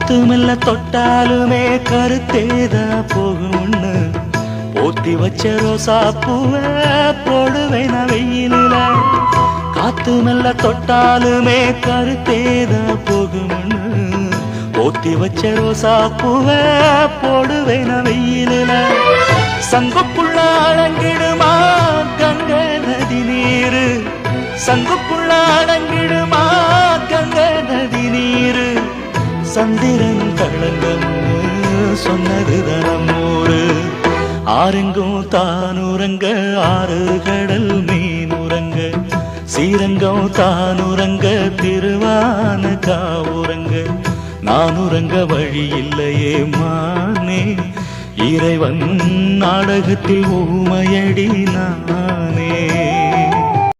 காத்து மெல்ல தொட்டாலுமே கருத்தேதா போகும்னு போத்தி வச்ச ரோசா பூவ போடுவேன வெயிலில. காத்து மெல்ல தொட்டாலுமே கருத்தேதா போகும்னு போத்தி வச்ச ரோசா பூவ போடுவேன வெயிலில. சங்குக்குள்ள அடங்கிடுமா கங்க நதி நீரு, சங்குக்குள்ள அடங்கிடுமா கங்க நதி நீரு. சந்திரன் களங்கம் சொன்னது தனமூரு. ஆரெங்கும் தானுரங்க ஆறு கடல் மீனுரங்க, சீரங்கம் தானுரங்க திருவான காவுரங்க. நானுரங்க வழி இல்லையே மானே, இறைவன் நாடகத்தில் ஊமையடி நான்.